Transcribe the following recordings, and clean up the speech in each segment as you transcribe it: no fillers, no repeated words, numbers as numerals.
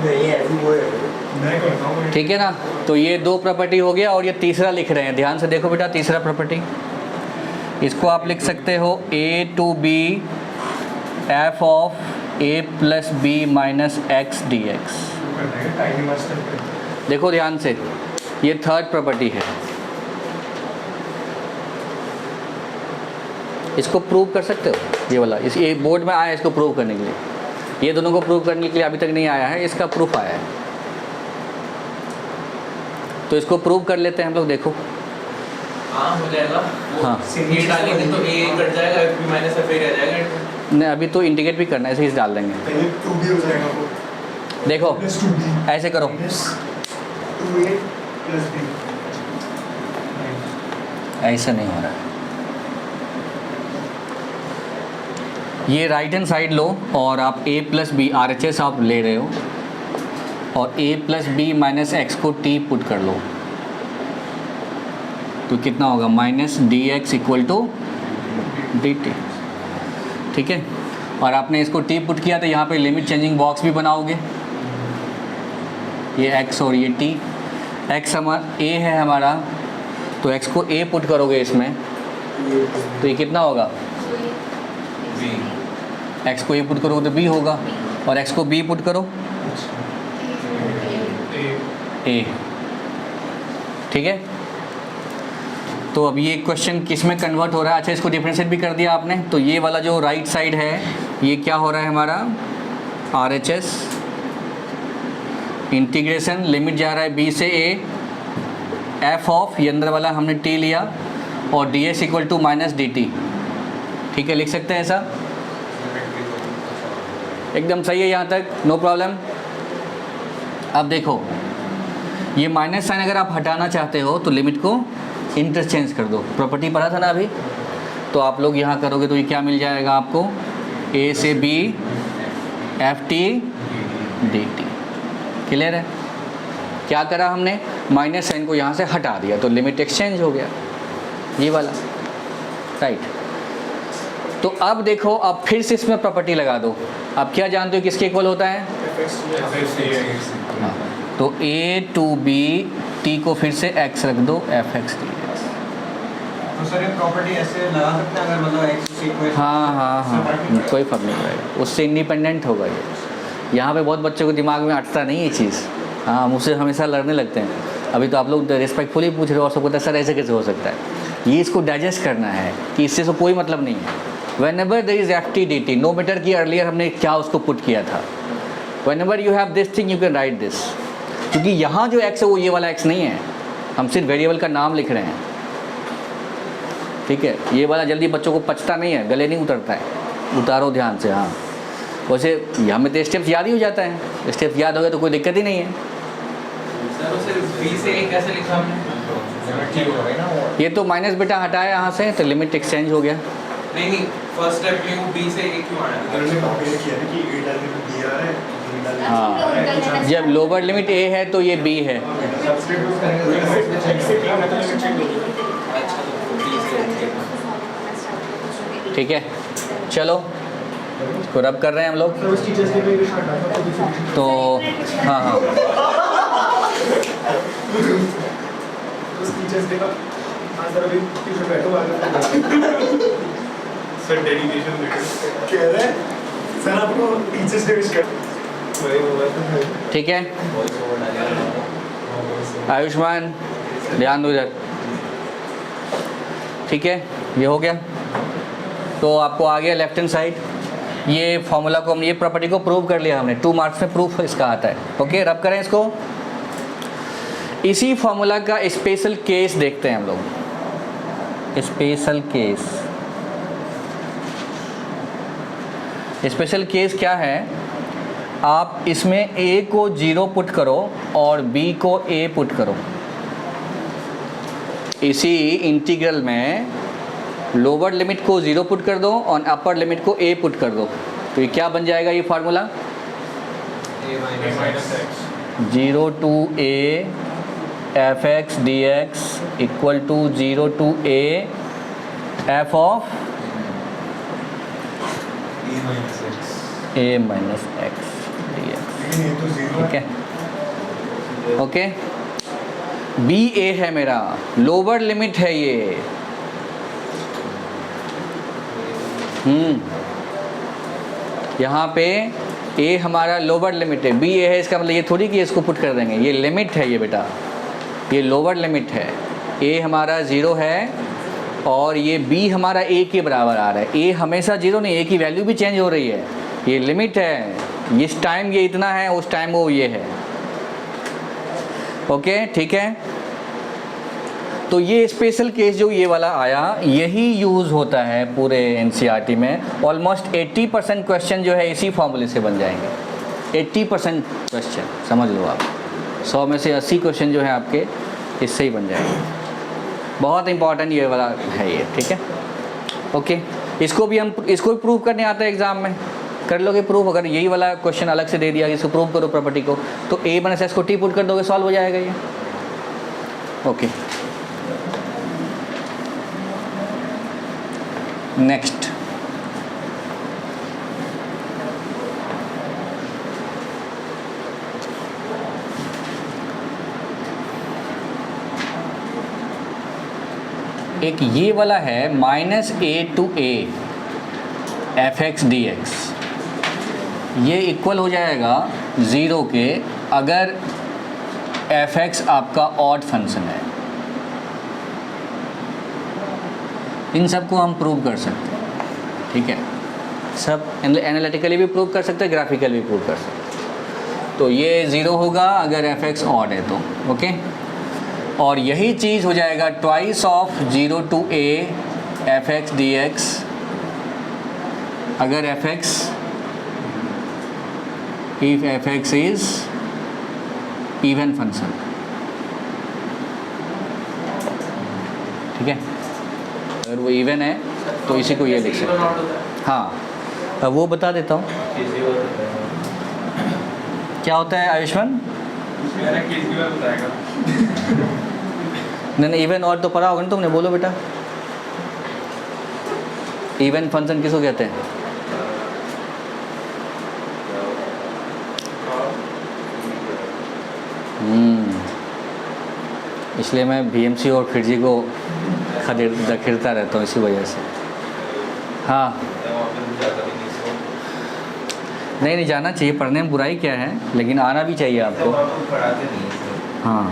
नहीं है वो है। ठीक है ना। तो ये दो प्रॉपर्टी हो गया और ये तीसरा लिख रहे हैं, ध्यान से देखो बेटा तीसरा प्रॉपर्टी। इसको आप लिख सकते हो A to B F of A plus B minus X D X. देखो ध्यान से, ये थर्ड प्रॉपर्टी है। इसको प्रूव कर सकते हो, ये वाला इस ये बोर्ड में आया इसको प्रूव करने के लिए। ये दोनों को प्रूव करने के लिए अभी तक नहीं आया है, इसका प्रूफ आया है। तो इसको प्रूव कर लेते हैं हम लोग। देखो हाँ हो जाएगा। हाँ ये डालेंगे तो ए कट जाएगा, F B minus F A रह जाएगा। नहीं अभी तो इंटीग्रेट भी करना है, ऐसे ही डाल देंगे। पहले 2b हो जाएगा वो। देखो प्लस 2b ऐसे करो, माइनस 2a प्लस b। ऐसा नहीं हो रहा है। ये राइट हैंड साइड लो और आप a plus B R H S आप ले रहे हो और a plus B minus X को t पुट कर लो तो कितना होगा minus D X equal to D T. ठीक है, और आपने इसको t पुट किया तो यहाँ पे लिमिट चेंजिंग बॉक्स भी बनाओगे। ये x और ये t, x हमारा a है हमारा, तो x को a पुट करोगे इसमें तो ये कितना होगा x को a पुट करोगे तो b होगा और x को b पुट करो a। ठीक है, तो अब ये क्वेश्चन किस में कन्वर्ट हो रहा है। अच्छा इसको डिफरेंशिएट भी कर दिया आपने, तो ये वाला जो राइट साइड है ये क्या हो रहा है हमारा are H S integration, limit जा रहा है b से a, f ऑफ ये अंदर वाला हमने t लिया और D S equal to minus D T. ठीक है, लिख सकते हैं ऐसा, एकदम सही है यहाँ तक, नो प्रॉब्लम। अब देखो ये माइनस साइन अगर आप हटाना चाहते हो तो लिमिट को इंटरचेंज कर दो। प्रॉपर्टी पढ़ा था ना अभी, तो आप लोग यहाँ करोगे तो ये क्या मिल जाएगा आपको a से b F T D T. Clear है, क्या करा हमने माइनस साइन को यहाँ से हटा दिया तो लिमिट एक्सचेंज हो गया ये वाला, राइट। तो अब देखो अब फिर से इसमें प्रॉपर्टी लगा दो। अब क्या जानते हो किसके इक्वल होता है, हाँ, तो a टू b t को फिर से x रख दो एफ एक्स डी एक्स। तो सर ये प्रॉपर्टी ऐसे लगा सकते हैं अगर मतलब x से कोई, हाँ कोई फर्क नहीं पड़ेगा, उससे इंडिपेंडेंट होगा ये। यहाँ पे बहुत बच्चों को दिमाग में अटता नहीं ये चीज़, हाँ मुझसे हमेशा लड़ने लगते हैं। अभी तो आप लोग रिस्पेक्टफुली पूछ रहे हो और सब पता है सर ऐसे कैसे हो सकता है। ये इसको डाइजेस्ट करना है कि इससे तो कोई मतलब नहीं है। Whenever there is F T D T, no matter कि अर्लियर हमने क्या उसको पुट किया था, whenever you have this thing you can write this. क्योंकि यहाँ जो x है वो ये वाला x नहीं है, हम सिर्फ वेरिएबल का नाम लिख रहे हैं। ठीक है, ये वाला जल्दी बच्चों को पचता नहीं है, गले नहीं उतरता है, उतारो ध्यान से। हाँ वैसे हमें तो स्टेप्स याद ही हो जाता है, स्टेप्स याद हो गया तो कोई दिक्कत ही नहीं है। सर उसे b से a कैसे लिखा हमने? ये तो माइनस बेटा हटाया यहाँ से तो लिमिट एक्सचेंज हो गया। नहीं फर्स्ट स्टेप में वो b से a क्यों आया? उन्होंने कॉपी किया है कि a डालने में b आ रहा है, b डालने में हाँ जब लोअर लिमिट a है तो ये b है। सब्स्टिट्यूट करेंगे से क्या मतलब लिमिट चेंज होगी। अच्छा तो b से ठीक है, चलो इसको रब कर रहे हैं हम लोग। तो उस टीचर्स के पे भी शॉट डालता तो भी तो हाँ हाँ उस टीचर्स के का आंसर अभी ट्यूशन बैठो आगे सर डेडिकेशन देखो कह रहे हैं सर आपको टीचर्स डे विश कर वही बोला। ठीक है आयुष्मान ध्यान दो इधर। ठीक है, ये हो गया। तो आपको आ गया लेफ्ट हैंड साइड, ये फॉर्मूला को हम ये प्रॉपर्टी को प्रूव कर लिया हमने, 2 मार्क्स में प्रूफ इसका आता है। ओके, रब करें इसको। इसी फॉर्मूला का स्पेशल केस देखते हैं हम लोग। स्पेशल केस, स्पेशल केस क्या है, आप इसमें a को 0 पुट करो और b को a पुट करो। इसी इंटीग्रल में लोअर लिमिट को 0 पुट कर दो और अपर लिमिट को a पुट कर दो, तो ये क्या बन जाएगा ये formula 0 to a F X D X equal to 0 to a F of a minus X D X. लेकिन ये तो जीरो ठीक है, ओके। बी ए है मेरा, लोअर लिमिट है ये। यहाँ पे ए हमारा लोअर लिमिट है, बी ए है, इसका मतलब ये थोड़ी कि इसको पुट कर देंगे, ये लिमिट है ये बेटा, ये लोअर लिमिट है। ए हमारा 0 है और ये बी हमारा ए के बराबर आ रहा है। ए हमेशा 0 नहीं, ए की वैल्यू भी चेंज हो रही है, ये लिमिट है। इस टाइम ये इतना है, उस टाइम वो ये है। ओके ठीक है। तो ये स्पेशल केस जो ये वाला आया, यही यूज़ होता है पूरे एनसीईआरटी में। ऑलमोस्ट 80% क्वेश्चन जो है इसी फॉर्मूले से बन जाएंगे। 80% क्वेश्चन समझ लो आप, 100 में से 80 क्वेश्चन जो है आपके इससे ही बन जाएंगे। बहुत इंपॉर्टेंट ये वाला है ये, ठीक है ओके। इसको भी प्रूव करने आता है एग्ज़ाम में, कर लोगे प्रूफ। अगर यही वाला क्वेश्चन अलग से दे दिया कि इसको प्रूव करो प्रॉपर्टी को, तो ए माइनस एस को टी पुट कर दोगे, सॉल्व हो जाएगा ये। ओके नेक्स्ट, एक ये वाला है -a to a fx dx, ये इक्वल हो जाएगा 0 के अगर fx आपका ऑड फंक्शन है। इन सब को हम प्रूव कर सकते हैं, ठीक है। सब एनालिटिकली भी प्रूव कर सकते हैं, ग्राफिकली भी प्रूव कर सकते हैं। तो ये 0 होगा अगर fx ऑड है तो, ओके। और यही चीज़ हो जाएगा twice of 0 to a fx dx अगर fx, if fx is even function, ठीक है। अगर वो इवन है तो इसी को ये लिख सकते हैं। हाँ, अब वो बता देता हूँ क्या होता है आयुष्मान। नहीं इवन और तो पढ़ा होगा ना तुमने, बोलो बेटा। इवन फंक्शन किसको कहते हैं? इसलिए मैं बीएमसी और फिरजी को खरीदता रहता हूँ इसी वजह से। हाँ नहीं जाना चाहिए, पढ़ने में बुराई क्या है, लेकिन आना भी चाहिए आपको। हाँ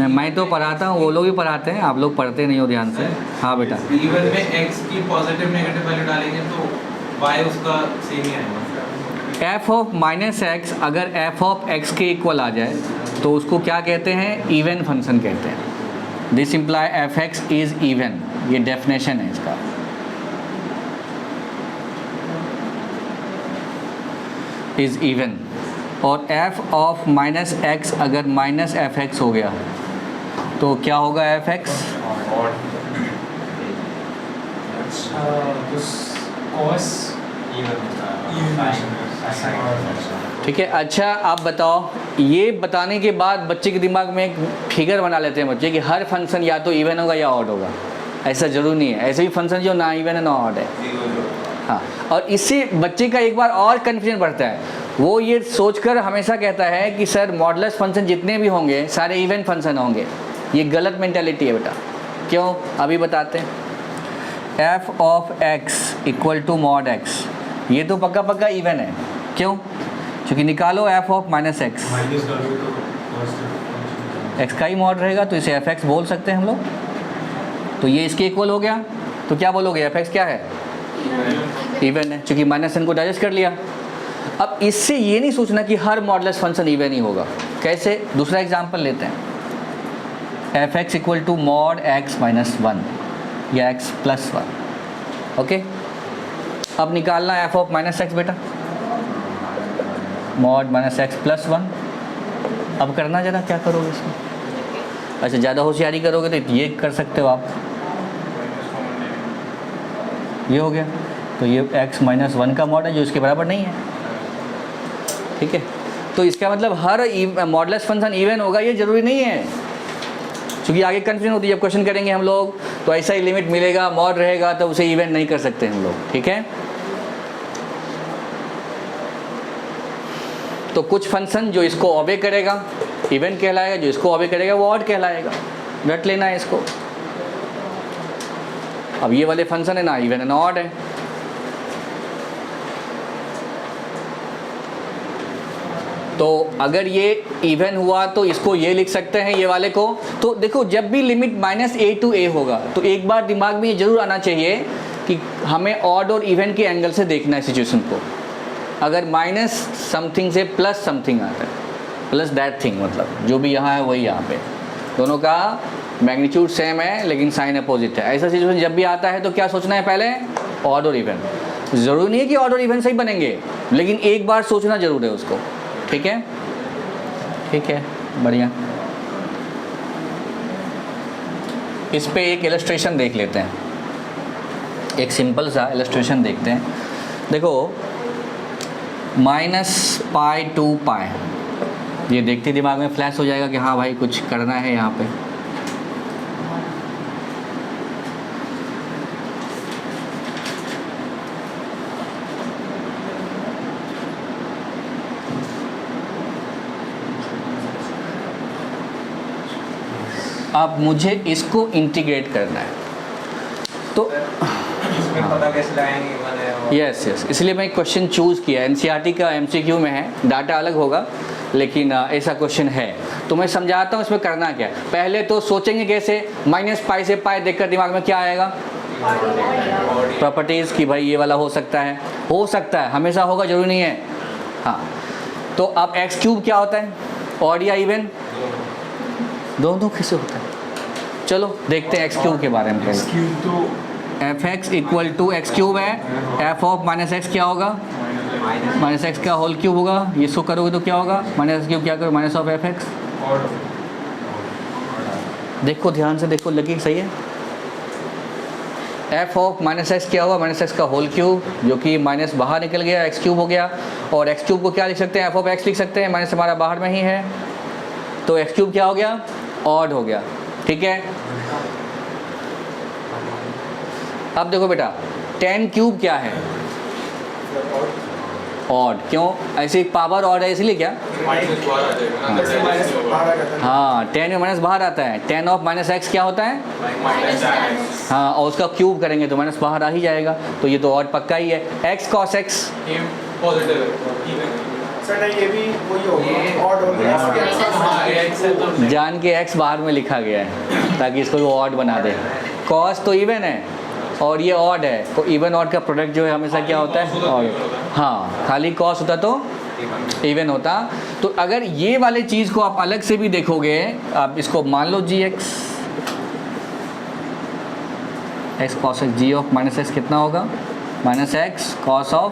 मैं तो पढ़ाता हूँ, वो लोग भी पढ़ाते हैं, आप लोग पढ़ते नहीं हो ध्यान से। हाँ बेटा, इवन में x की पॉजिटिव नेगेटिव वैल्यू डालेंगे तो y उसका सेम ही आएगा। f ऑफ -x अगर f ऑफ x के इक्वल आ जाए तो उसको क्या कहते हैं? इवन फंक्शन कहते हैं। This imply fx is even, ये डेफिनेशन है इसका। Is even. और f ऑफ -x अगर -fx हो गया तो क्या होगा fx? ठीक है। अच्छा आप बताओ, ये बताने के बाद बच्चे के दिमाग में एक फिगर बना लेते हैं बच्चे कि हर फंक्शन या तो इवन होगा या ऑड होगा। ऐसा ज़रूरी नहीं है, ऐसे भी फंक्शन जो ना इवन है ना ऑड है। हाँ, और इससे बच्चे का एक बार और कन्फ्यूजन बढ़ता है। वो ये सोचकर हमेशा कहता है कि सर मॉडुलस फंक्शन जितने भी होंगे सारे इवन फंक्शन होंगे। ये गलत मेंटालिटी है बेटा। क्यों? अभी बताते हैं। f of x equal to mod x, ये तो पक्का पक्का इवन है। क्यों? क्योंकि निकालो f ऑफ -x, x का ही मॉड रहेगा तो इसे fx बोल सकते हैं हम लोग। तो ये इसके इक्वल हो गया, तो क्या बोलोगे? fx क्या है? इवन है, क्योंकि -n को डाइजेस्ट कर लिया। अब इससे ये नहीं सोचना कि हर मॉडुलस फंक्शन इवन ही होगा। कैसे? दूसरा एग्जांपल लेते हैं। fx equal to mod x -1 या x + 1, ओके। अब निकालना है f ऑफ -x बेटा, मॉड -x + 1। अब करना जरा, क्या करोगे इसमें? अच्छा ज़्यादा होशियारी करोगे तो ये कर सकते हो आप, ये हो गया। तो ये x -1 का मॉड है जो इसके बराबर नहीं है, ठीक है। तो इसका मतलब हर मॉडुलस फंक्शन इवन होगा ये ज़रूरी नहीं है, क्योंकि आगे कन्फ्यूजन होती है। जब क्वेश्चन करेंगे हम लोग तो ऐसा ही लिमिट मिलेगा, मॉड रहेगा तो उसे इवन नहीं कर सकते हम लोग, ठीक है। तो कुछ फंक्शन जो इसको ओबे करेगा इवन कहलाएगा, जो इसको ओबे करेगा वो ऑड कहलाएगा। रट लेना है इसको। अब ये वाले फंक्शन है ना इवन एंड ऑड है। तो अगर ये इवन हुआ तो इसको ये लिख सकते हैं ये वाले को। तो देखो जब भी लिमिट -a to a होगा तो एक बार दिमाग में ये जरूर आना चाहिए कि हमें ऑड और इवन के एंगल से देखना है सिचुएशन को। अगर माइनस समथिंग से प्लस समथिंग आता है, प्लस दैट थिंग, मतलब जो भी यहाँ है वही यहाँ पे, दोनों का मैग्नीट्यूड सेम है लेकिन साइन अपोजिट है। ऐसा सिचुएशन जब भी आता है तो क्या सोचना है पहले, ऑड और इवन। ज़रूरी नहीं है कि ऑड और इवन से ही बनेंगे, लेकिन एक बार सोचना जरूर है उसको। ठीक है, ठीक है, बढ़िया। इस पे एक इलस्ट्रेशन देख लेते हैं, एक सिंपल सा इलस्ट्रेशन देखते हैं। देखो -π to π, ये देखते दिमाग में फ्लैश हो जाएगा कि हाँ भाई कुछ करना है यहाँ पे। अब मुझे इसको इंटीग्रेट करना है तो इसमें पता कैसे लगाएंगे मैंने? यस, इसलिए मैं क्वेश्चन चूज़ किया। एनसीईआरटी का एमसीक्यू में है, डाटा अलग होगा लेकिन ऐसा क्वेश्चन है। तो मैं समझाता हूँ इसमें करना क्या। पहले तो सोचेंगे कैसे, -π से π देखकर दिमाग में क्या आएगा, प्रॉपर्टीज़ की भाई ये वाला हो सकता है, हमेशा होगा जरूरी नहीं है। हाँ, तो अब x³ क्या होता है, ऑड या इवन, दोनों कैसे होता है। चलो देखते हैं x³ के बारे में। x³ तो fx इक्वल टू x³ है, f ऑफ -x क्या होगा, -x का होल क्यूब होगा। ये सो करोगे तो क्या होगा, -x³ क्या करो, माइनस ऑफ fx। देखो ध्यान से देखो, लगी सही है। f ऑफ -x क्या हुआ, -x का होल क्यूब, जो कि माइनस बाहर निकल गया, x³ हो गया। और x³ को क्या लिख सकते हैं, f ऑफ x लिख सकते हैं, माइनस हमारा बाहर में ही है, तो x³ क्या हो गया, ऑड हो गया। ठीक है, अब देखो बेटा 10³ क्या है, ऑड। क्यों, ऐसे पावर ऑड है इसलिए क्या, हाँ 10 में माइनस बाहर आता है। 10 ऑफ -x क्या होता है, हाँ, और उसका क्यूब करेंगे तो माइनस बाहर आ ही जाएगा, तो ये तो ऑड पक्का ही है। x cos x सर नहीं, ये भी वही होगा, ऑड होगा। जान के x बाहर में लिखा गया है ताकि इसको वो ऑड बना दे। कॉस तो इवन है और ये ऑड है, तो इवन ऑड का प्रोडक्ट जो है हमेशा क्या होता है, ऑड। हाँ, खाली कॉस होता तो इवन होता। तो अगर ये वाले चीज़ को आप अलग से भी देखोगे, आप इसको मान लो gx, x cos x, g of -x कितना होगा, -x cos ऑफ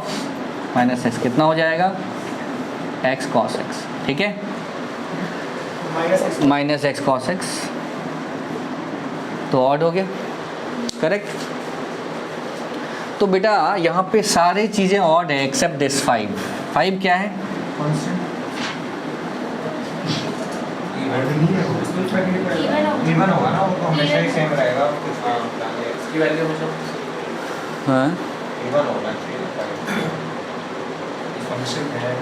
-x कितना हो जाएगा, x cos x। ठीक है, -x cos x तो ऑड हो गया, करेक्ट। तो बेटा यहाँ पे सारी चीज़ें ऑड है एक्सेप्ट दिस 5 क्या है, इवन होगा ना, वो तो हमेशा ही सेम रहेगा। इसकी वैल्यू हमेशा हाँ इवन होना चाहिए। फंक्शन है,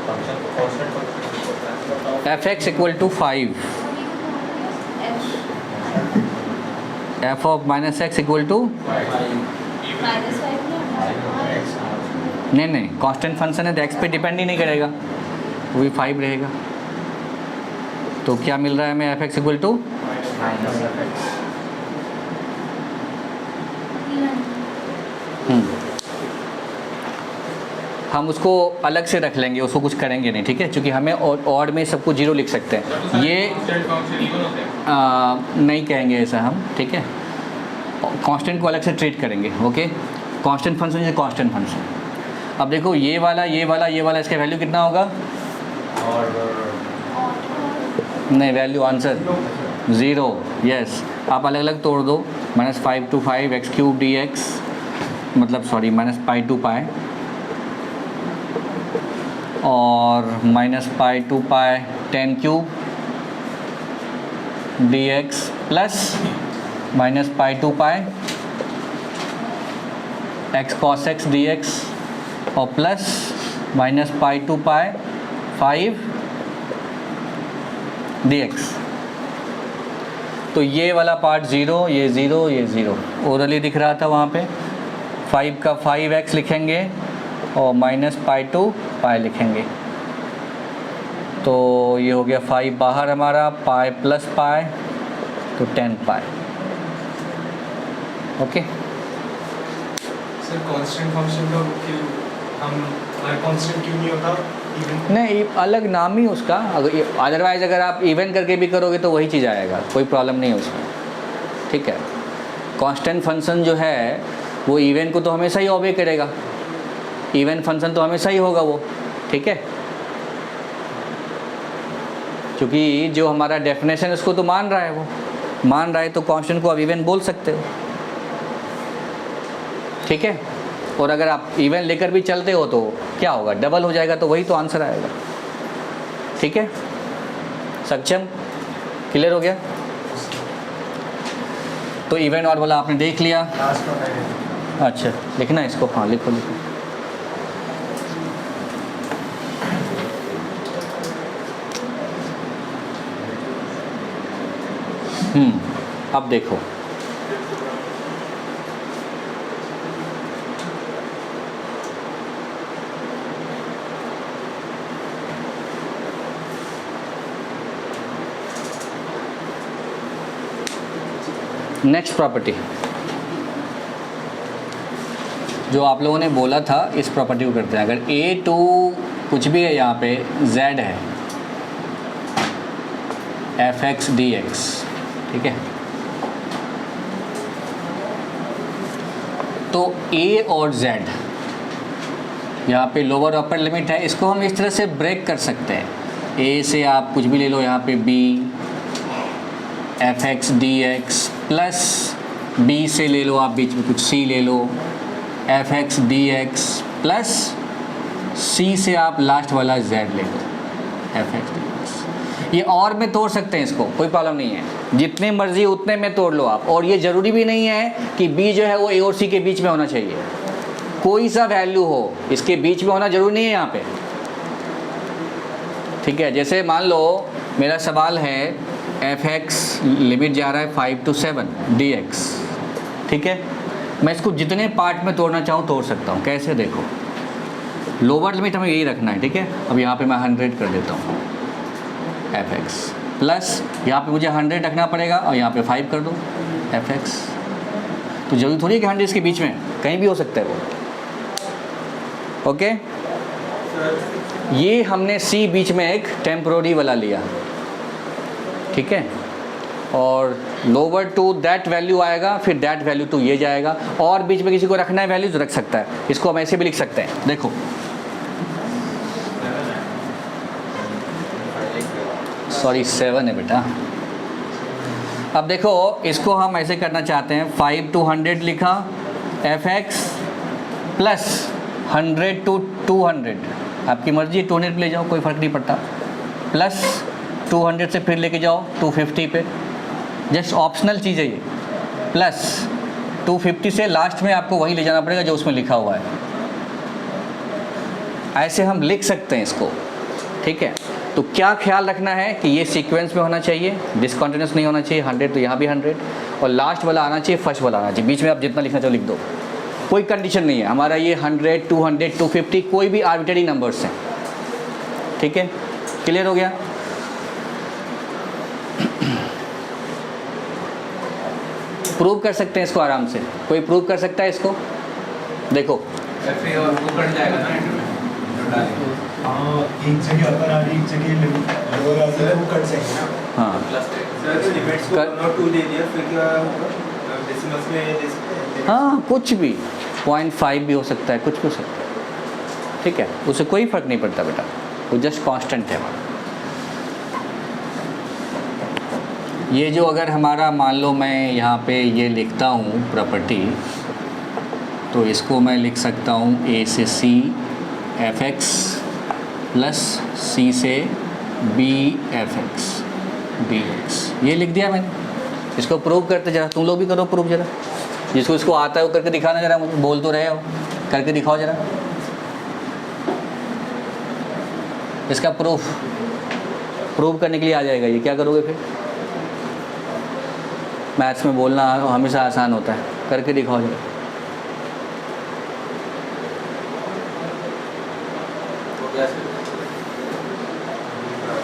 फंक्शन को कांस्टेंट होता है। fx equal to 5, f of -x equal to, नहीं कांस्टेंट फंक्शन है तो x पे डिपेंड ही नहीं करेगा, वो भी 5 रहेगा। तो क्या मिल रहा है हमें, fx इक्वल टू हम उसको अलग से रख लेंगे, उसको कुछ करेंगे नहीं, ठीक है, क्योंकि हमें ऑड में सबको 0 लिख सकते हैं। ये नहीं कहेंगे ऐसा हम, ठीक है, कांस्टेंट को अलग से ट्रीट करेंगे। Okay, constant function is constant function. अब देखो ये वाला इसका वैल्यू कितना होगा, नहीं वैल्यू आंसर 0। यस, आप अलग अलग तोड़ दो, -5 to 5 x³ dx, मतलब सॉरी -π to π, और -π to π 10³ dx plus -π to π x cos x dx और प्लस -π to π 5 dx। तो ये वाला पार्ट 0, ये 0, ये 0 ओरली दिख रहा था वहाँ पे। 5 का 5x लिखेंगे और -π2 पाई लिखेंगे। तो ये हो गया 5 बाहर हमारा, पाई प्लस पाई तो 10 पाई। ओके सर कांस्टेंट फंक्शन का क्यों हम कांस्टेंट क्यों नहीं होता इवन? नहीं, अलग नाम ही उसका। अदरवाइज़ अगर आप इवन करके भी करोगे तो वही चीज़ आएगा, कोई प्रॉब्लम नहीं है उसमें। ठीक है, कांस्टेंट फंक्शन जो है वो इवन को तो हमेशा ही ओबे करेगा, इवन फंक्शन तो हमेशा ही होगा वो। ठीक है, क्योंकि जो हमारा डेफिनेशन उसको तो मान रहा है, वो मान रहा है तो कांस्टेंट को आप इवन बोल सकते हो। ठीक है, और अगर आप इवन लेकर भी चलते हो तो क्या होगा, डबल हो जाएगा, तो वही तो आंसर आएगा। ठीक है, सक्षम, क्लियर हो गया? तो इवन और वाला आपने देख लिया। अच्छा लिखना है इसको, हाँ लिखो लिखो। अब देखो, नेक्स्ट प्रॉपर्टी जो आप लोगों ने बोला था, इस प्रॉपर्टी को करते हैं। अगर A2 कुछ भी है, यहाँ पे Z है fx dx, ठीक है, तो A और Z यहाँ पे लोअर अपर लिमिट है, इसको हम इस तरह से ब्रेक कर सकते हैं। A से आप कुछ भी ले लो, यहाँ पे B fx dx plus B से ले लो आप बीच में कुछ C ले लो fx dx प्लस C से आप लास्ट वाला Z ले लो fx dx। ये और में तोड़ सकते हैं इसको, कोई प्रॉब्लम नहीं है, जितने मर्जी उतने में तोड़ लो आप। और ये ज़रूरी भी नहीं है कि B जो है वो A और C के बीच में होना चाहिए, कोई सा वैल्यू हो इसके बीच में होना ज़रूरी नहीं है यहाँ पे। ठीक है, जैसे मान लो मेरा सवाल है fx लिमिट जा रहा है 5 to 7 dx। ठीक है, मैं इसको जितने पार्ट में तोड़ना चाहूँ तोड़ सकता हूँ। कैसे, देखो लोअर लिमिट हमें यही रखना है। ठीक है, अब यहाँ पे मैं 100 कर देता हूँ fx प्लस यहाँ पे मुझे 100 रखना पड़ेगा और यहाँ पे 5 कर दो fx। तो जरूरी थोड़ी है कि 100 इसके बीच में, कहीं भी हो सकता है वो। ओके, ये हमने C बीच में एक टेम्पोररी वाला लिया, ठीक है, और लोअर टू दैट वैल्यू आएगा, फिर दैट वैल्यू टू ये जाएगा, और बीच में किसी को रखना है वैल्यू तो रख सकता है। इसको हम ऐसे भी लिख सकते हैं, देखो सॉरी 7 है बेटा। अब देखो इसको हम ऐसे करना चाहते हैं, 5 to 100 लिखा fx प्लस 100 to 200, आपकी मर्जी 200 पे ले जाओ, कोई फ़र्क नहीं पड़ता, प्लस 200 से फिर लेके जाओ 250 पे, जस्ट ऑप्शनल चीज़ है ये, प्लस 250 से लास्ट में आपको वही ले जाना पड़ेगा जो उसमें लिखा हुआ है। ऐसे हम लिख सकते हैं इसको। ठीक है, तो क्या ख्याल रखना है कि ये सीक्वेंस में होना चाहिए, डिसकंटिन्यूस नहीं होना चाहिए। 100 तो यहाँ भी 100, और लास्ट वाला आना चाहिए, फर्स्ट वाला आना चाहिए। बीच में आप जितना लिखना चाहो लिख दो, कोई कंडीशन नहीं है। हमारा ये 100, 200, 250 कोई भी आर्बिट्रेरी नंबर्स हैं। ठीक है, क्लियर हो गया? प्रूव कर सकते हैं इसको आराम से, कोई प्रूव कर सकता है इसको? देखो फिर और वो कट जाएगा ना जो डालेंगे। हाँ, एक जगह अपर आ रही, एक जगह लोअर आ रही है, वो कट जाएंगे ना। हाँ, सर तो लिमिट्स को 1 और 2 दे दिया, फिर क्या होगा? डेसिमल्स में दे सकते हैं? हाँ, कुछ भी 0.5 भी हो सकता है, कुछ भी हो सकता है। ठीक है, उससे कोई फ़र्क नहीं पड़ता बेटा, वो जस्ट कांस्टेंट है। ये जो अगर हमारा मान लो मैं यहाँ पे ये लिखता हूँ प्रॉपर्टी, तो इसको मैं लिख सकता हूँ A से C fx प्लस C से B fx dx। ये लिख दिया मैंने। इसको प्रूव करते जरा, तुम लोग भी करो प्रूव जरा, जिसको इसको आता है वो करके दिखाना जरा, मुझे बोल तो रहे हो, करके दिखाओ जरा। इसका प्रूव करने के लिए आ जाएगा ये। क्या करोगे फिर? मैथ्स में बोलना हमेशा आसान होता है, करके दिखाओ जरा। तो कैसे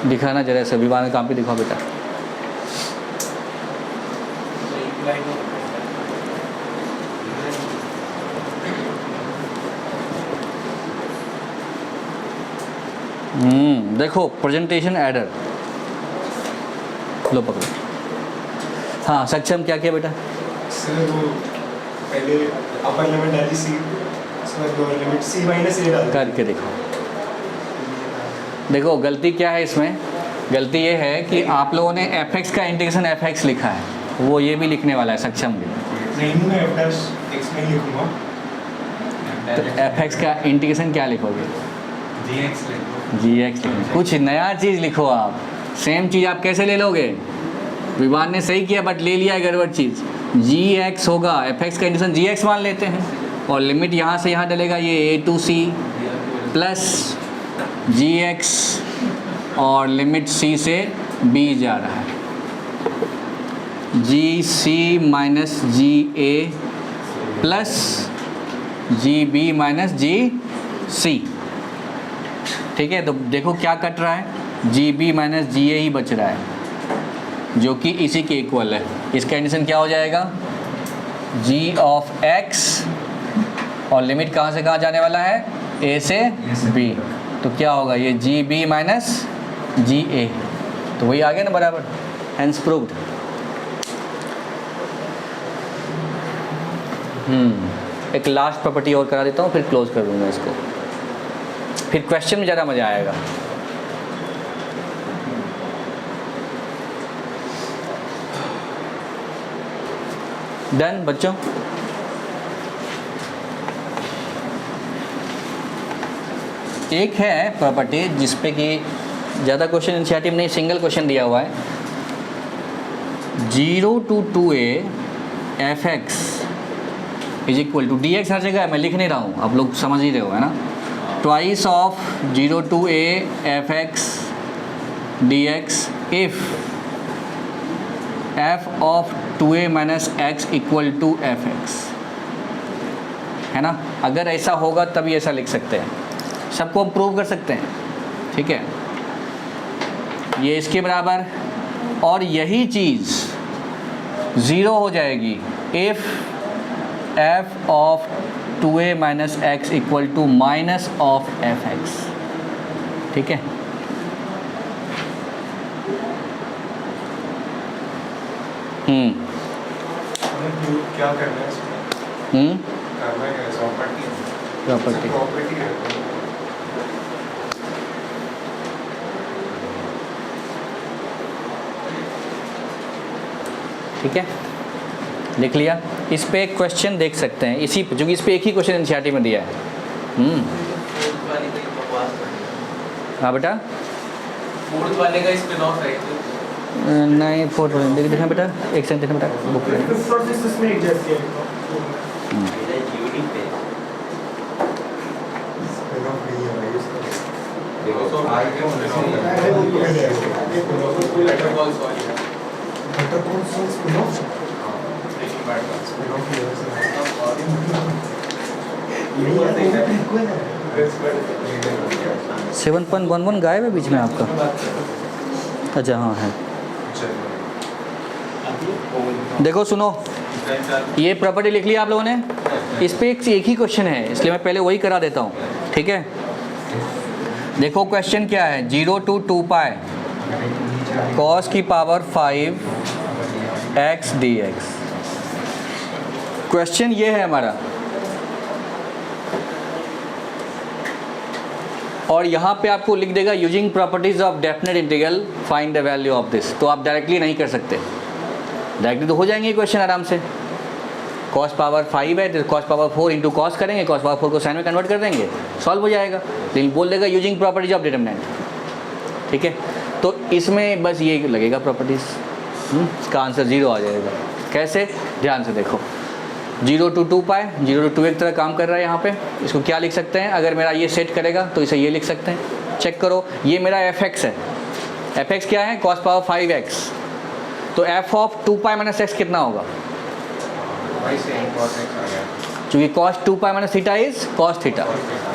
दिखाना जरा सभी बार काम पे दिखाओ बेटा। देखो प्रेजेंटेशन एडर लो पकड़ो। हाँ सक्षम क्या किया बेटा? सर वो पहले अपर लिमिट डाली सी, उसमें दो लिमिट सी माइनस ए डाल करके दिखाओ। देखो गलती क्या है इसमें? गलती ये है कि आप लोगों ने fx का इंटीग्रेशन fx लिखा है, वो ये भी लिखने वाला है सक्षम भी। नहीं मैं f डैश x में लिखूंगा। तो fx का इंटीग्रेशन क्या लिखोगे? gx लिख दो। gx लिखो, कुछ नया चीज़ लिखो आप। सेम चीज़ आप कैसे ले लोगे? विवान ने सही किया बट ले लिया है गड़बड़ चीज़। gx होगा, fx का इंटीग्रेशन gx मान लेते हैं और लिमिट यहाँ से यहाँ डलेगा ये a to c plus gx और लिमिट c से b जा रहा है gc minus ga plus gb minus gc। ठीक है, तो देखो क्या कट रहा है, gb माइनस ga ही बच रहा है जो कि इसी के इक्वल है। इसका इंटीग्रेशन क्या हो जाएगा? g ऑफ x और लिमिट कहाँ से कहाँ जाने वाला है? a से b। तो क्या होगा ये gb माइनस ga, तो वही आ गया ना बराबर। Hence proved. एक लास्ट प्रॉपर्टी और करा देता हूँ फिर क्लोज कर दूंगा इसको, फिर क्वेश्चन में ज़्यादा मज़ा आएगा। डन बच्चों? एक है प्रॉपर्टी जिसपे कि ज़्यादा क्वेश्चन इनिशिएटिव नहीं, सिंगल क्वेश्चन दिया हुआ है। 0 to 2a fx is equal to D X हर जगह है, मैं लिख नहीं रहा हूँ, आप लोग समझ ही रहे हो है ना। Twice of 0 to a fx dx if f of 2a minus X equal to fx, है ना। अगर ऐसा होगा तभी ऐसा लिख सकते हैं, सबको हम प्रूव कर सकते हैं। ठीक है, ये इसके बराबर और यही चीज़ 0 हो जाएगी if f of 2a minus X equal to minus of fx। ठीक है, क्या करना है इसमें? करना है प्रॉपर्टी प्रॉपर्टी है। ठीक है, लिख लिया। इस पे एक क्वेश्चन देख सकते हैं इसी पे, जो कि इस पे एक ही क्वेश्चन एनसीईआरटी में दिया है। हाँ बेटा, फोर्थ वाले का स्पिन ऑफ है नहीं फोर्थ देखना बेटा, एक सेकंड देखना बेटा बुक में। प्रोसेस इसमें एडजस्ट किया सेवन पॉइंट 1 गायब है बीच में आपका। अच्छा हाँ है। देखो सुनो, ये प्रॉपर्टी लिख लिया आप लोगों ने। इस पे एक ही क्वेश्चन है, इसलिए मैं पहले वही करा देता हूँ। ठीक है, देखो क्वेश्चन क्या है, 0 to 2 पाई cos की पावर 5 x dx। क्वेश्चन ये है हमारा, और यहाँ पे आपको लिख देगा using properties of definite integral find the value of this. तो आप डायरेक्टली नहीं कर सकते, डायरेक्टली तो हो जाएंगे क्वेश्चन आराम से। cos पावर 5 है तो cos पावर 4 इंटू कॉस करेंगे, cos पावर 4 को साइन में कन्वर्ट कर देंगे, सॉल्व हो जाएगा। लेकिन बोल देगा यूजिंग प्रॉपर्टीज ऑफ डिटरमिनेंट। ठीक है, तो इसमें बस ये लगेगा प्रॉपर्टीज, इसका आंसर 0 आ जाएगा। कैसे, ध्यान से देखो, 0 to 2 पाई, 0 to 2 एक तरह काम कर रहा है यहाँ पे। इसको क्या लिख सकते हैं, अगर मेरा ये सेट करेगा तो इसे ये लिख सकते हैं चेक करो, ये मेरा fx है, fx क्या है, cos पावर 5x, तो f of 2 pi minus x कितना होगा, वही सेम cos x आ गया। क्योंकि cos 2 pi minus theta is cos theta,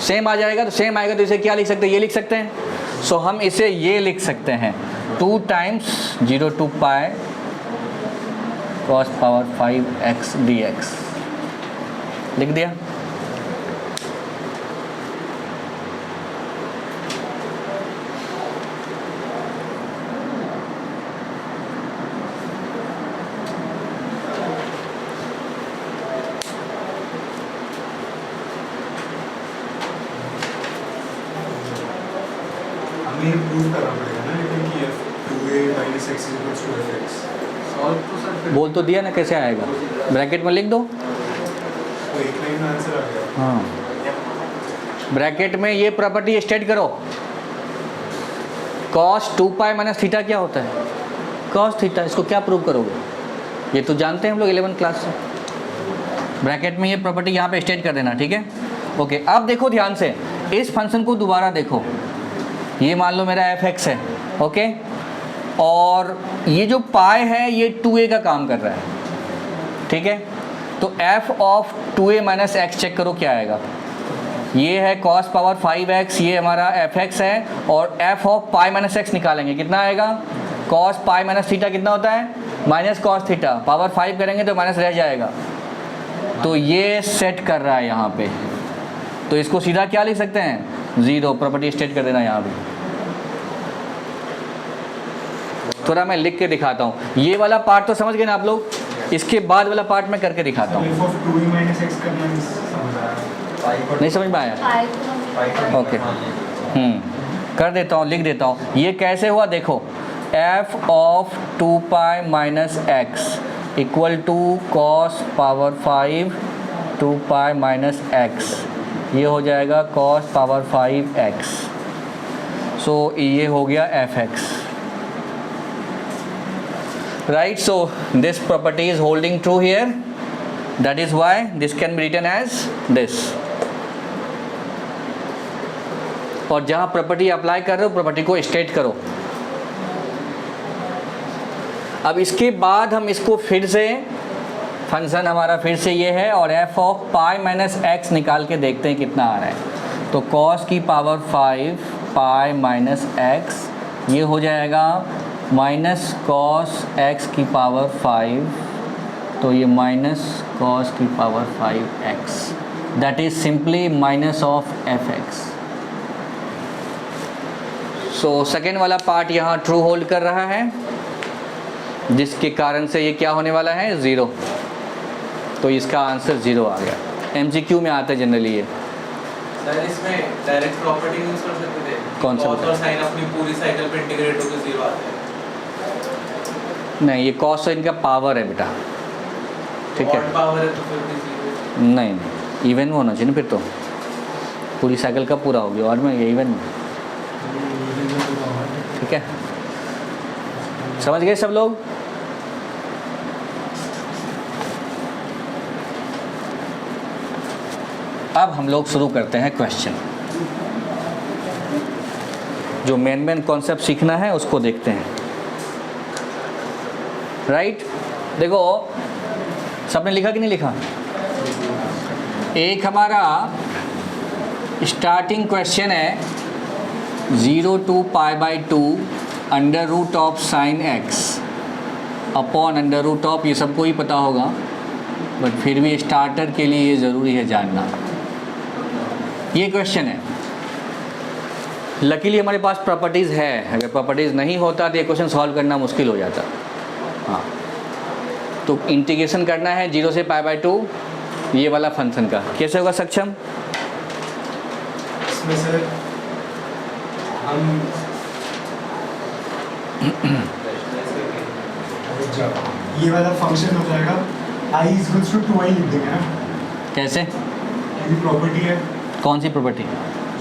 same आ जाएगा, तो सेम आएगा तो इसे क्या लिख सकते हैं, ये लिख सकते हैं। सो हम इसे ये लिख सकते हैं 2 times 0 to pi cos power 5x dx, लिख दिया। हमें ये प्रूव करना पड़ेगा ना, लेकिन कि f2a minus x is equals to fx। Solve तो सर फिर बोल तो दिया ना कैसे आएगा, ब्रैकेट में लिख दो। तो एक लाइन में आंसर आ गया। हाँ, ब्रैकेट में ये प्रॉपर्टी स्टेट करो, cos 2 पाई माइनस थीटा क्या होता है, cos थीटा, इसको क्या प्रूव करोगे, ये तो जानते हैं हम लोग 11th क्लास से। ब्रैकेट में ये प्रॉपर्टी यहाँ पे स्टेट कर देना, ठीक है। ओके, अब देखो ध्यान से, इस फंक्शन को दोबारा देखो, ये मान लो मेरा fx है, ओके, और ये जो पाई है ये 2a का काम कर रहा है, ठीक है। तो f of 2a minus X check करो क्या आएगा, ये है cos पावर 5x, ये हमारा fx है, और f of pi minus x निकालेंगे, कितना आएगा, cos पाई माइनस थीटा कितना होता है, माइनस cos थीटा, पावर 5 करेंगे तो माइनस रह जाएगा, तो ये सेट कर रहा है यहाँ पे, तो इसको सीधा क्या लिख सकते हैं, 0, प्रॉपर्टी स्टेट कर देना यहाँ पे। थोड़ा मैं लिख के दिखाता हूँ, ये वाला पार्ट तो समझ गए ना आप लोग, इसके बाद वाला पार्ट मैं करके दिखाता हूँ। f of 2a minus x करना नहीं समझ आया। नहीं समझ में आया, ओके, कर देता हूँ, लिख देता हूँ, ये कैसे हुआ देखो, f of 2 pi minus X equal to cos power 5 2 pi minus X, ये हो जाएगा cos पावर 5x, सो ये हो गया fx, right। So this property is holding true here, that is why this can be written as this। और जहाँ property apply कर रहे हो प्रॉपर्टी को स्टेट करो। अब इसके बाद हम इसको फिर से, फंक्शन हमारा फिर से ये है, और f of pi minus x निकाल के देखते हैं कितना आ रहा है, तो cos की पावर 5 पाई माइनस एक्स, ये हो जाएगा माइनस cos x की पावर 5, तो ये माइनस cos की power 5x, that is simply minus of fx। So second वाला पार्ट यहाँ ट्रू होल्ड कर रहा है, जिसके कारण से ये क्या होने वाला है, 0, तो इसका आंसर 0 आ गया। MCQ में आता है जनरली ये। सर इसमें डायरेक्ट प्रॉपर्टी यूज कर सकते थे, कौन सा cos और sin अपनी पूरी साइकिल पे इंटीग्रेट होकर 0 आता है। नहीं, ये cos sin का पावर है बेटा, ठीक है, ऑड पावर है तो फिर भी 0। नहीं, इवन होना चाहिए ना, फिर तो पूरी साइकिल का पूरा हो गया, और में ये इवन, ठीक है, समझ गए सब लोग। अब हम लोग शुरू करते हैं क्वेश्चन, जो मेन कॉन्सेप्ट सीखना है उसको देखते हैं, राइट। देखो सबने लिखा कि नहीं लिखा, एक हमारा स्टार्टिंग क्वेश्चन है 0 to pi by 2 under root of sine X upon under root of, ये सबको ही पता होगा, बट फिर भी स्टार्टर के लिए ये ज़रूरी है जानना। ये क्वेश्चन है, लकीली हमारे पास प्रॉपर्टीज़ है, अगर प्रॉपर्टीज़ नहीं होता तो ये क्वेश्चन सॉल्व करना मुश्किल हो जाता। हाँ, तो इंटीग्रेशन करना है 0 से पाई बाई 2 ये वाला फंक्शन का, कैसे होगा सक्षम? इसमें सर हम ये वाला फंक्शन हो जाएगा i इक्वल्स टू 2i लिख देंगे ना, कैसे? ये प्रॉपर्टी है, कौन सी प्रॉपर्टी?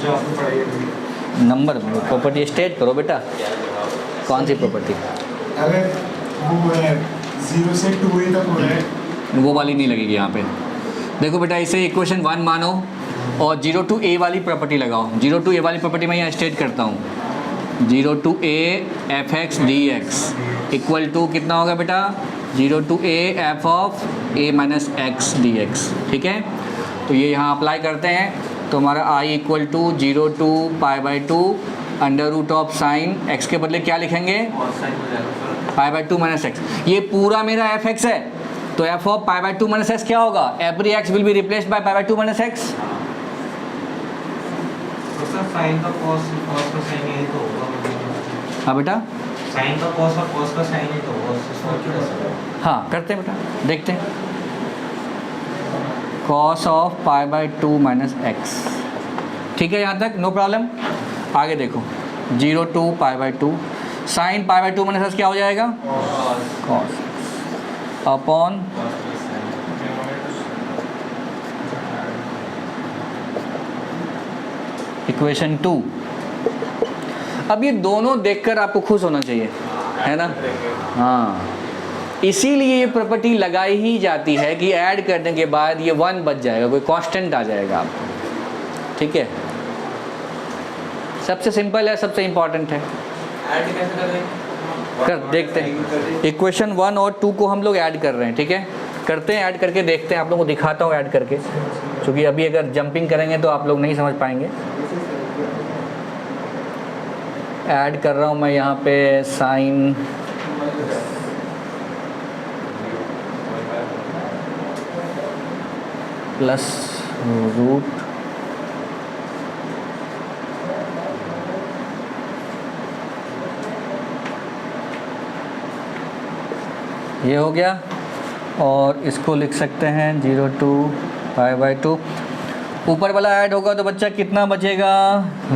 जो आपने पढ़ाई है। नंबर प्रॉपर्टी स्टेट करो बेटा, कौन सी प्रॉपर्टी? अगर वो है 0 से 2a तक हो रहा है, वो वाली नहीं लगेगी यहाँ पे। देखो बेटा, इसे इक्वेशन 1 मानो, और 0 to a वाली प्रॉपर्टी लगाओ। 0 to a वाली प्रॉपर्टी मैं यहाँ स्टेट करता हूँ, 0 to a fx dx equal to कितना होगा बेटा, 0 to a f of a minus x dx। ठीक है, तो ये यहाँ अप्लाई करते हैं तो हमारा i equal to 0 to π/2 under root of sine x के बदले क्या लिखेंगे, और साइन हो जाएगा π/2 माइनस एक्स। ये पूरा मेरा fx है तो f ऑफ π/2 माइनस एक्स क्या होगा, every x will be replaced by π/2 minus X. तो सर साइन का cos का साइन यही तो होगा। हाँ बेटा, साइन का cos और cos का साइन ही तो होगा, उससे क्या सर? हाँ करते हैं बेटा, देखते हैं। cos ऑफ π/2 माइनस एक्स, ठीक है यहाँ तक नो प्रॉब्लम। आगे देखो 0 to π/2 साइन π/2 माइनस एक्स क्या हो जाएगा, cos अपॉन इक्वेशन 2। अब ये दोनों देखकर आपको खुश होना चाहिए, है ना। हाँ, इसीलिए ये प्रॉपर्टी लगाई ही जाती है कि ऐड करने के बाद ये 1 बच जाएगा, कोई कांस्टेंट आ जाएगा आपको। ठीक है, सबसे सिंपल है, सबसे इम्पॉर्टेंट है। ऐड कैसे करें, कर देखते हैं। इक्वेशन 1 और 2 को हम लोग ऐड कर रहे हैं, ठीक है, करते हैं ऐड करके देखते हैं। आप लोगों को दिखाता हूँ ऐड करके, क्योंकि अभी अगर जंपिंग करेंगे तो आप लोग नहीं समझ पाएंगे। ऐड कर रहा हूँ मैं यहाँ पे साइन प्लस रूट ये हो गया, और इसको लिख सकते हैं 0 to π/2। ऊपर वाला ऐड होगा तो बच्चा कितना बचेगा,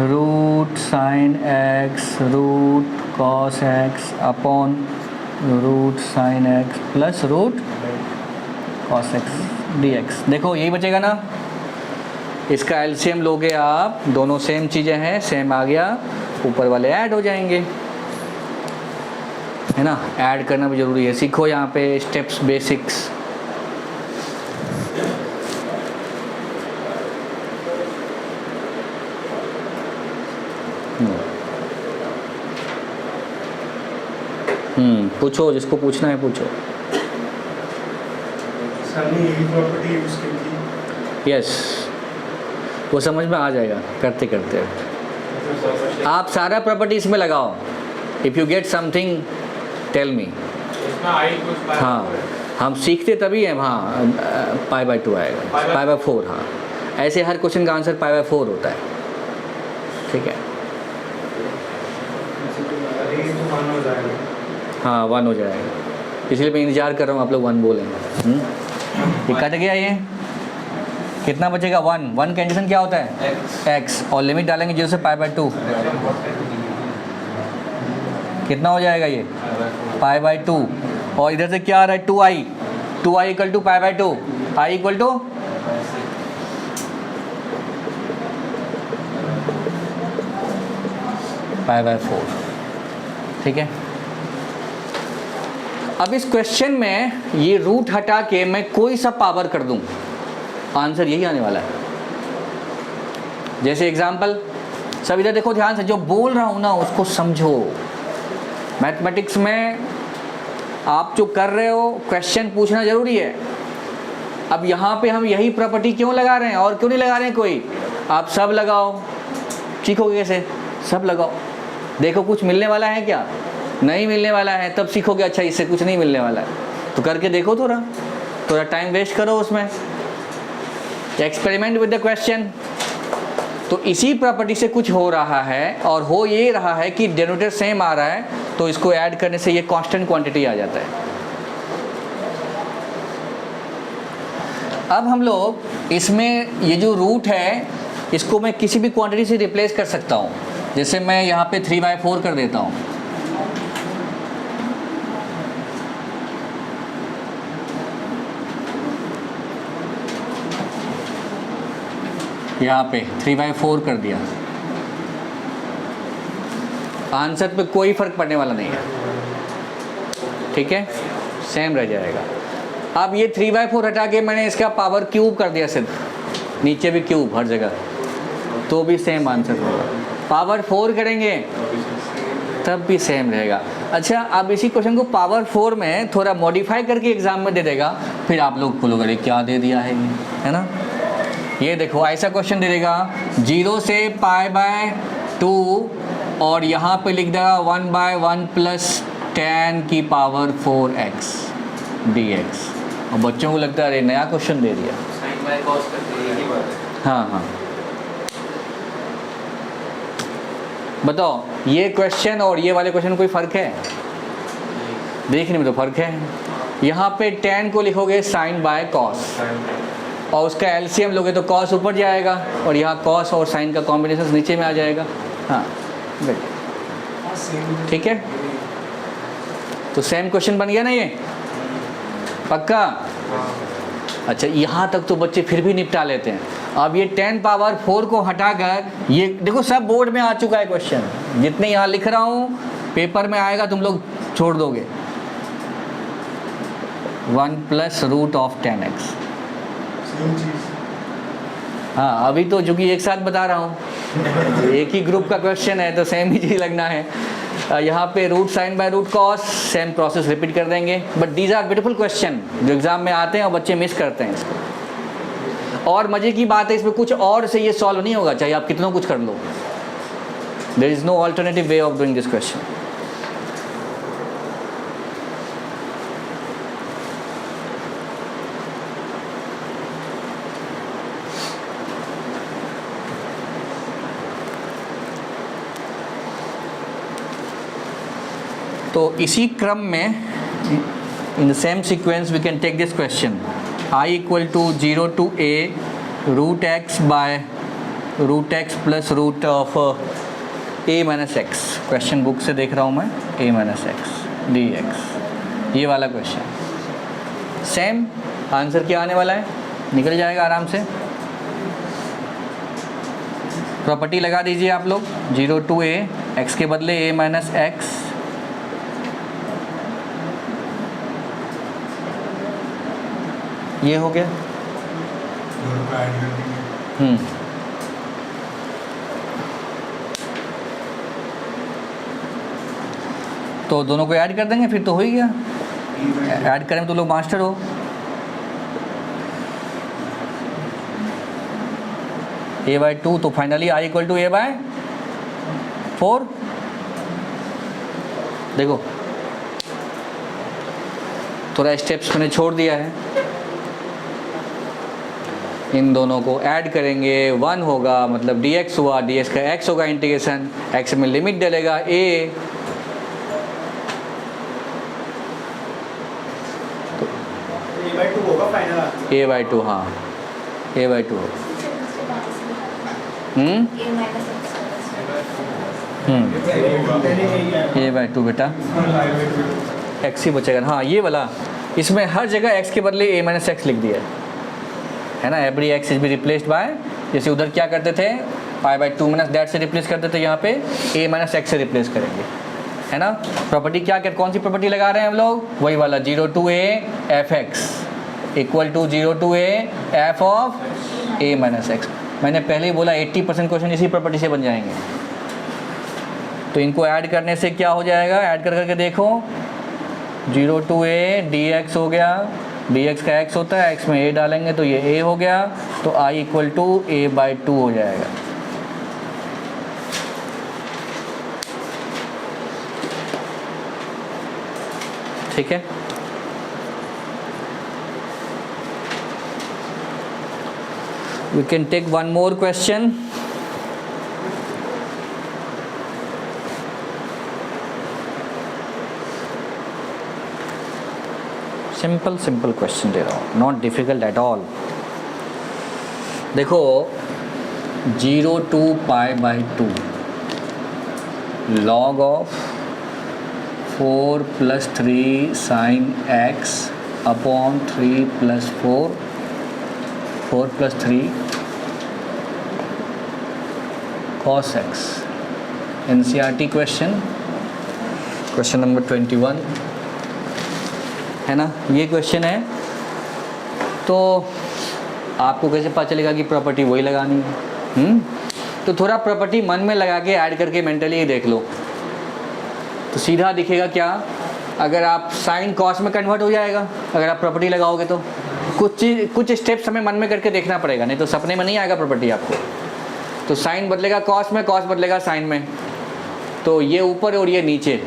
root sine X root cos X upon root sine X plus root cos X dx। देखो यही बचेगा ना, इसका एलसीएम लोगे आप, दोनों सेम चीज़ें हैं, सेम आ गया, ऊपर वाले ऐड हो जाएंगे, है ना। ऐड करना भी ज़रूरी है, सीखो यहाँ पे स्टेप्स बेसिक्स। पूछो, जिसको पूछना है पूछो। सर ने यही प्रॉपर्टी यूज की थी। यस, वो समझ में आ जाएगा करते करते। आप सारा प्रॉपर्टी इसमें लगाओ, if you get something tell me. इसमें आई कुछ हाँ, हम सीखते तभी हैं। हाँ, π/2 आएगा, π/4। हाँ, ऐसे हर क्वेश्चन का आंसर π/4 होता है, ठीक है। अरे ये तो 1 हो जाएगा। हाँ 1 हो जाएगा, इसलिए मैं इंतज़ार कर रहा हूँ आप लोग 1 बोलेंगे। ये कट गया, ये कितना बचेगा 1। 1 कंडीशन क्या होता है, x, और लिमिट डालेंगे 0 से π/2, कितना हो जाएगा ये π/2, और इधर से क्या आ रहा है 2i, 2i equal to π/2, i equal to π/4, ठीक है। अब इस क्वेश्चन में ये रूट हटा के मैं कोई सा पावर कर दूं, आंसर यही आने वाला है। जैसे एग्जांपल, सब इधर देखो ध्यान से, जो बोल रहा हूं ना उसको समझो। मैथमेटिक्स में आप जो कर रहे हो, क्वेश्चन पूछना जरूरी है। अब यहाँ पे हम यही प्रॉपर्टी क्यों लगा रहे हैं, और क्यों नहीं लगा रहे हैं कोई, आप सब लगाओ। सीखोगे कैसे, सब लगाओ, देखो कुछ मिलने वाला है क्या, नहीं मिलने वाला है, तब सीखोगे अच्छा इससे कुछ नहीं मिलने वाला है तो करके देखो, थोड़ा टाइम वेस्ट करो उसमें, एक्सपेरिमेंट विद द क्वेश्चन। तो इसी प्रॉपर्टी से कुछ हो रहा है, और हो ये रहा है कि डिनोमिनेटर सेम आ रहा है, तो इसको ऐड करने से ये कांस्टेंट क्वांटिटी आ जाता है। अब हम लोग इसमें ये जो रूट है इसको मैं किसी भी क्वांटिटी से रिप्लेस कर सकता हूँ। जैसे मैं यहाँ पे 3/4 कर देता हूँ, यहाँ पे 3/4 कर दिया, आंसर पे कोई फर्क पड़ने वाला नहीं है, ठीक है, सेम रह जाएगा। अब ये 3/4 हटा के मैंने इसका पावर क्यूब कर दिया सिर्फ, नीचे भी क्यूब हर जगह, तो भी सेम आंसर होगा। पावर 4 करेंगे तब भी सेम रहेगा। अच्छा, अब इसी क्वेश्चन को पावर 4 में थोड़ा मॉडिफाई करके एग्जाम में दे देगा, फिर आप लोग बोलोगे अरे क्या दे दिया है ये, है ना। ये देखो ऐसा क्वेश्चन दे देगा 0 से π/2 और यहाँ पे लिख देगा 1/1 + 10 की पावर 4x dx, और बच्चों को लगता है अरे नया क्वेश्चन दे दिया। साइन बाय कॉस करते हैं, यही बात है। हाँ हाँ, बताओ ये क्वेश्चन और ये वाले क्वेश्चन में कोई फ़र्क है? देखने में तो फ़र्क है। यहाँ पे 10 को लिखोगे साइन बाय कॉस, और उसका एलसीएम लोगे तो कॉस ऊपर जाएगा, और यहाँ कॉस और साइन का कॉम्बिनेशन नीचे में आ जाएगा। हाँ ठीक है, तो सेम क्वेश्चन बन गया ना ये, पक्का? अच्छा, यहाँ तक तो बच्चे फिर भी निपटा लेते हैं। अब ये 10⁴ को हटाकर ये देखो, सब बोर्ड में आ चुका है क्वेश्चन, जितने यहाँ लिख रहा हूँ पेपर में आएगा, तुम लोग छोड़ दोगे। 1 + √10x। हाँ, अभी तो चूँकि एक साथ बता रहा हूँ, एक ही ग्रुप का क्वेश्चन है तो सेम ही चीज़ लगना है। यहाँ पे √sin/√cos, सेम प्रोसेस रिपीट कर देंगे। But these are beautiful question जो एग्जाम में आते हैं और बच्चे मिस करते हैं इसको। और मज़े की बात है, इसमें कुछ और से ये सॉल्व नहीं होगा, चाहे आप कितना कुछ कर लो। There is no alternative way of doing this question. तो इसी क्रम में in the same sequence we can take this question, I = 0 to a √x / √x + √a - x। Question book से देख रहा हूँ मैं, a - x dx, ये वाला क्वेश्चन। सेम आंसर क्या आने वाला है, निकल जाएगा आराम से। प्रॉपर्टी लगा दीजिए आप लोग, 0 to a, x के बदले a - x, ये हो गया। तो दोनों को ऐड कर देंगे, फिर तो हो ही गया। ऐड करें तो लोग मास्टर हो। a/2, तो फाइनली I = a/4। देखो थोड़ा स्टेप्स मैंने छोड़ दिया है, इन दोनों को ऐड करेंगे, 1 होगा, मतलब dx हुआ, dx का x होगा, इंटीग्रेशन x में लिमिट डलेगा a, तो a/2 होगा फाइनल आंसर। a/2, हाँ a/2 होगा। a/2 बेटा, x ही बचेगा। हाँ ये वाला, इसमें हर जगह x के बदले a - x लिख दिया है ना। Every x is B replaced bye, जैसे उधर क्या करते थे π/2 - that से रिप्लेस करते थे, यहाँ पे a - x से रिप्लेस करेंगे, है ना। प्रॉपर्टी क्या कर, कौन सी प्रॉपर्टी लगा रहे हैं हम लोग, वही वाला 0 to a f(x) = 0 to a f of a - x। मैंने पहले ही बोला 80% क्वेश्चन इसी प्रॉपर्टी से बन जाएंगे। तो इनको ऐड करने से क्या हो जाएगा, ऐड कर करके देखो, 0 to a dx हो गया, dx का x होता है, x में a डालेंगे तो ये a हो गया, तो I = a/2 हो जाएगा। ठीक है, we can take one more question. Simple question दे रहा हूँ, नॉट डिफिकल्ट एट ऑल। देखो 0 to π/2 log of 4 + 3 sin x upon 3 + 4 + 3 cos x। NCERT question number 21 है ना, ये क्वेश्चन है। तो आपको कैसे पता चलेगा कि प्रॉपर्टी वही लगानी है? तो थोड़ा प्रॉपर्टी मन में लगा के ऐड करके मेंटली ही देख लो, तो सीधा दिखेगा क्या, अगर आप साइन कॉस में कन्वर्ट हो जाएगा अगर आप प्रॉपर्टी लगाओगे तो। कुछ स्टेप्स हमें मन में करके देखना पड़ेगा, नहीं तो सपने में नहीं आएगा प्रॉपर्टी आपको। तो साइन बदलेगा कॉस में, कॉस बदलेगा साइन में, तो ये ऊपर और ये नीचे।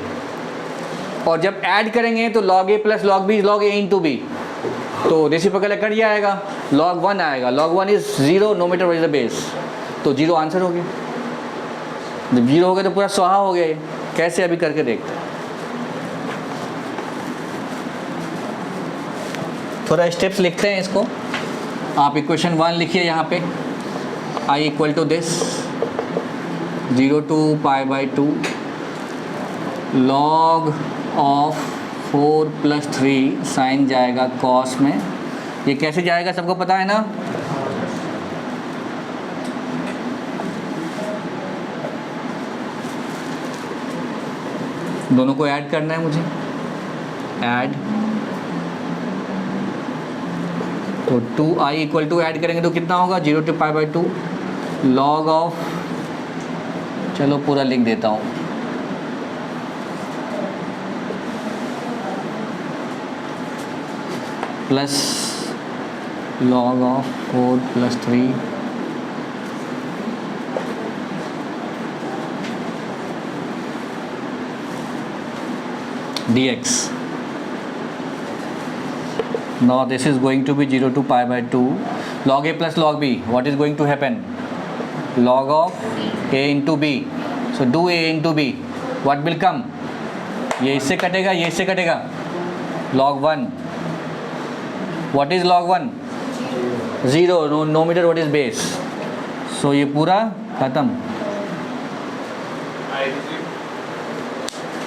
और जब ऐड करेंगे तो log a plus log b log a into B, तो रेसिप्रोकल कट जाएगा, log 1 आएगा। log 1 is 0 no matter what is the base, तो 0 आंसर हो गया। जब 0 हो गया तो पूरा स्वाहा हो गया। कैसे अभी करके देखते हैं, थोड़ा स्टेप्स लिखते हैं इसको। आप इक्वेशन 1 लिखिए यहाँ पे, i equal to this 0 to π/2 log ऑफ 4 + 3 साइन जाएगा कॉस में। ये कैसे जाएगा सबको पता है ना? दोनों को ऐड करना है मुझे, ऐड। तो 2i इक्वल टू ऐड करेंगे तो कितना होगा, 0 to π/2 log ऑफ, चलो पूरा लिख देता हूँ, प्लस log ऑफ 4 + 3 dx. Now this is going to be 0 to π/2 log a plus log b. What is going to happen? Log of a into b. So do a into b. What will come? ये इससे कटेगा, ये इससे कटेगा, log 1. What is log 1? 0 no matter what is base. So ये पूरा खत्म।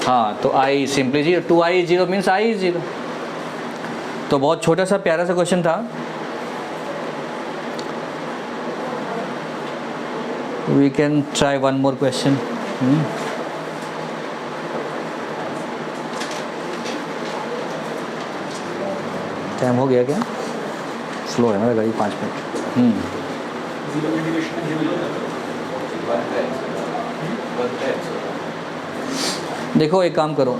हाँ, तो i simply 0, 2i is 0 means i is 0। तो बहुत छोटा सा प्यारा सा क्वेश्चन था। We can try one more question. Time हो गया क्या? स्लो है ना गाड़ी, 5 मिनट। देखो एक काम करो,